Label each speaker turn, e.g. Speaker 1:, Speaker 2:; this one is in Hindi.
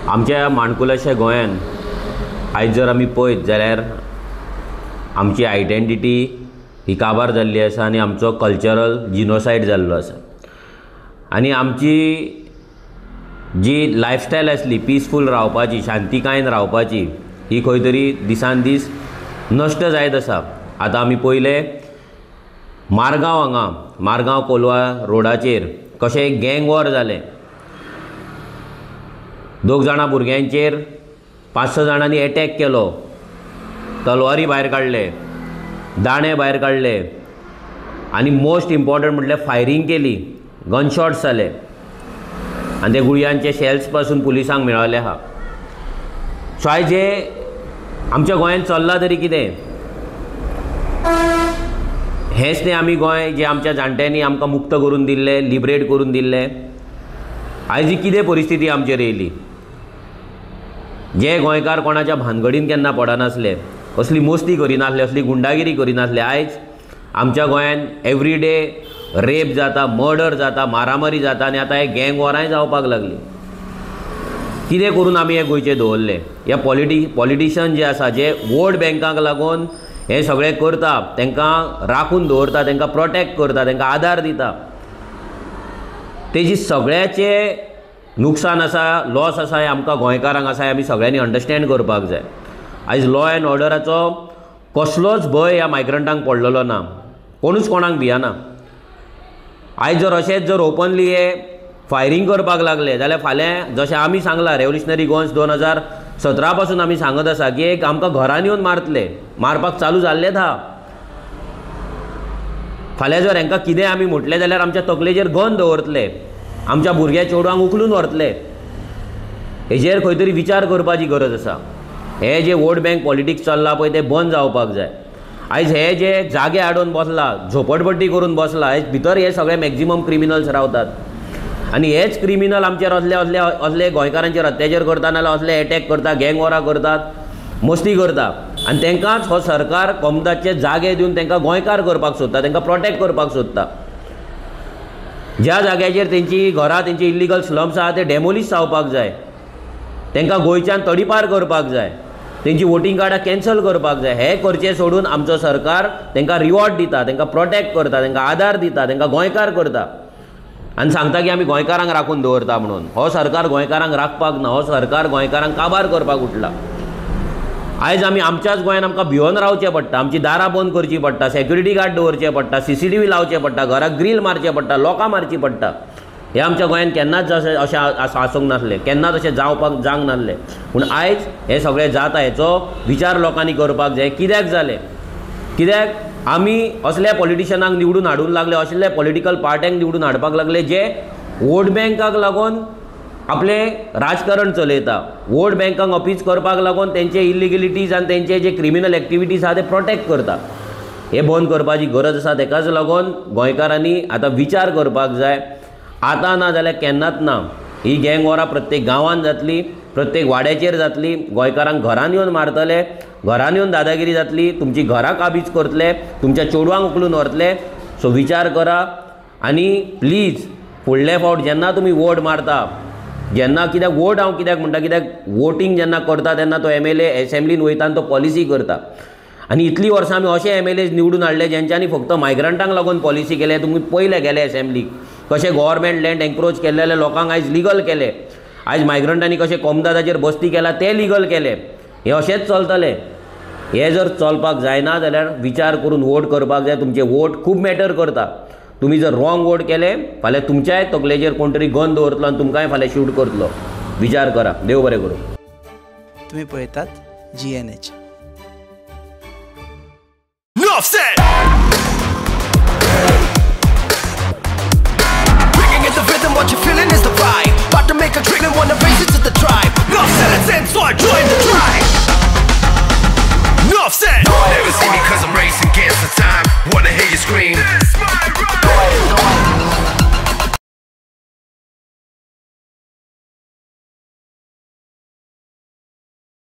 Speaker 1: आमच्या माणकुलाच्या गोंयान आयज जर आमी पळयत जाल्यार आमची आयडेंटिटी ही काबार जाल्ली आसा आनी आमचो कल्चरल जिनोसायड जाल्लो आसा आनी आमची जी लायफस्टायल आसली पिसफूल रावपाची, शांतीकायेन रावपाची, ही खंय तरी दिसान दीस नश्ट जायत आसा. आतां आमी पयले मारगांव कोलवा रोडाचेर कशें गँग वॉर जालें. 2 जाणां भुरग्यांचेर 5-6 जाणांनी एटॅक केलो, तलवारी भायर काडले, दाणे भायर काडले आनी मोस्ट इम्पॉर्टंट म्हटल्यार फायरींग केली, गनशॉट्स जाले आनी ते गुळयांचे शेल्स पासून पुलिसांक मेळले आहा. सो आयज जे आमच्या गोंयांत चल्लां तरी कितें, हेंच न्ही आमी गोंय जे आमच्या जाणट्यांनी आमकां मुक्त करून दिल्लें, लिबरेट करून दिल्लें. आयज ही कितें परिस्थिती आमचेर येयली. जे गोंयकार कोणाच्या भानगडीन केन्ना पडनासले, असली मस्ती करिनासले, असली गुंडागिरी करिनासले, आयज आमच्या गोंयांत एवरीडे रेप जाता, मर्डर जाता, मारामारी जाता आनी आतां हे गँग वॉराय जावपाक लागली. कितें करून आमी हे गोंयचे दवरले. ह्या पॉलिटिशियन जे आसा, जे वोट बँकाक लागून हे सगळें करता, तांकां राखून दवरता, तांकां प्रोटेक्ट करता, तांकां आदार दिता, तेजी सगळ्याचें नुकसान आसा, लॉस आसा, हें आमकां गोंयकारांक आसा, हें आमी सगळ्यांनी अंडरस्टँड करपाक जाय. आयज लॉ एंड ऑर्डराचो कसलोच भंय ह्या मायग्रंटांक पडलेलो ना, कोणूच कोणाक भियेना. आयज जर अशेंच जर ओपनली हे फायरींग करपाक लागले जाल्यार फाल्यां जशें आमी सांगलां, रेवल्युशनरी गोवन्स 2017 पासून आमी सांगत आसा की एक आमकां घरान येवन मारतले, मारपाक चालू जाल्लेच आहा. फाल्यां जर हांकां कितें आमी म्हटलें जाल्यार आमच्या तकलेचेर गन दवरतले, आमच्या भुरग्या चेडवांक उखलून व्हरतले. हेजेर खंय तरी विचार करपाची गरज आसा. हे जे वोट बँक पॉलिटिक्स चल्ला पळय तें बंद जावपाक जाय. आयज हे जे जागे हाडून बसला, झोपडपट्टी करून बसला, हेज भितर हे सगळे मॅक्झिमम क्रिमिनल्स रावतात आनी हेच क्रिमिनल आमचेर असले गोंयकारांचेर अत्याचार करता, नाल्यार असले एटॅक करता, गँग वॉरां करतात, मस्ती करता आनी तांकांच हो सरकार कोमदाचे जागे दिवन तांकां गोंयकार करपाक सोदता, तांकां प्रोटेक्ट करपाक सोदता. ज्या जाग्याचेर तेंची घरां, तेंची इल्लिगल स्लम्स आहा ते डेमोलिश जावपाक जाय, तांकां गोंयच्यान तडीपार करपाक जाय, तेंची वोटींग कार्डां कॅन्सल करपाक जाय. हे करचें सोडून आमचो सरकार तांकां रिवॉर्ड दिता, तांकां प्रोटेक्ट करता, तांकां आदार दिता, तांकां गोंयकार करता आनी सांगता की आमी गोंयकारांक राखून दवरता म्हणून. हो सरकार गोंयकारांक राखपाक ना, हो सरकार गोंयकारांक काबार करपाक उठला. आयज आमी आमच्याच गोंयांत आमकां भिवन रावचें पडटा, आमची दारां बंद करचीं पडटा, सेक्युरिटी गार्ड दवरचे पडटा, CCTV लावचे पडटा, घराक ग्रील मारचे पडटा, लोकां मारची पडटा. हे आमच्या गोंयांत केन्नाच अशें आसूंक नासलें, केन्नाच अशें जावंक नासलें. पूण आयज हे सगळें जाता, हेचो विचार लोकांनी करपाक जाय. कित्याक जालें? कित्याक आमी असल्या पॉलिटिशियनांक निवडून हाडूंक लागले, असल्या पॉलिटिकल पार्ट्यांक निवडून हाडपाक लागले जे वोट बँकाक लागून आपलें राजकारण चलयता, वोट बँकांक अपीज करपाक लागून तेंचे इलिगलिटीज आनी तेंचे जे क्रिमिनल एक्टिविटीज आहा ते प्रोटेक्ट करता. हे बंद करपाची गरज आसा. तेकाच लागून गोंयकारांनी आतां विचार करपाक जाय. आतां ना जाल्यार केन्नाच ना. ही गँग वॉरां प्रत्येक गांवांत जातली, प्रत्येक वाड्याचेर जातली, गोंयकारांक घरान येवन मारतले, घरान येवन दादागिरी जातली, तुमची घरां काबीज करतले, तुमच्या चेडवांक उखलून व्हरतले. सो विचार करा आनी प्लीज फुडले फावट जेन्ना तुमी वोट मारता, जेन्ना कित्याक वोट हांव कित्याक म्हणटा, कित्याक वोटींग जेन्ना करता तेन्ना तो MLA एसेंब्लीन वयता आनी तो पॉलिसी करता. आनी इतलीं वर्सां आमी अशे MLAs निवडून हाडले जेंच्यांनी फक्त मायग्रंटांक लागून पॉलिसी केले. तुमी पयले गेले एसेंब्लीक कशें गव्हर्मेंट लँड एन्क्रोच केल्ले लोकांक आयज लिगल केले. आयज मायग्रंटांनी कशें कोमदादाचेर बस्ती केला ते लिगल केले. हे अशेंच चलतलें. हे जर चलपाक जायना जाल्यार विचार करून वोट करपाक जाय. तुमचे वोट खूब मॅटर करता. तुमी जर रॉंग वोट केले फाल्यां तुमच्याय तकलेचेर कोण तरी गन दवरतलो आनी तुमकांय फाल्यां शूट करतलो. विचार करा. देव बरें करूं.
Speaker 2: तुम्ही पळयतात GNH.
Speaker 3: Enough said!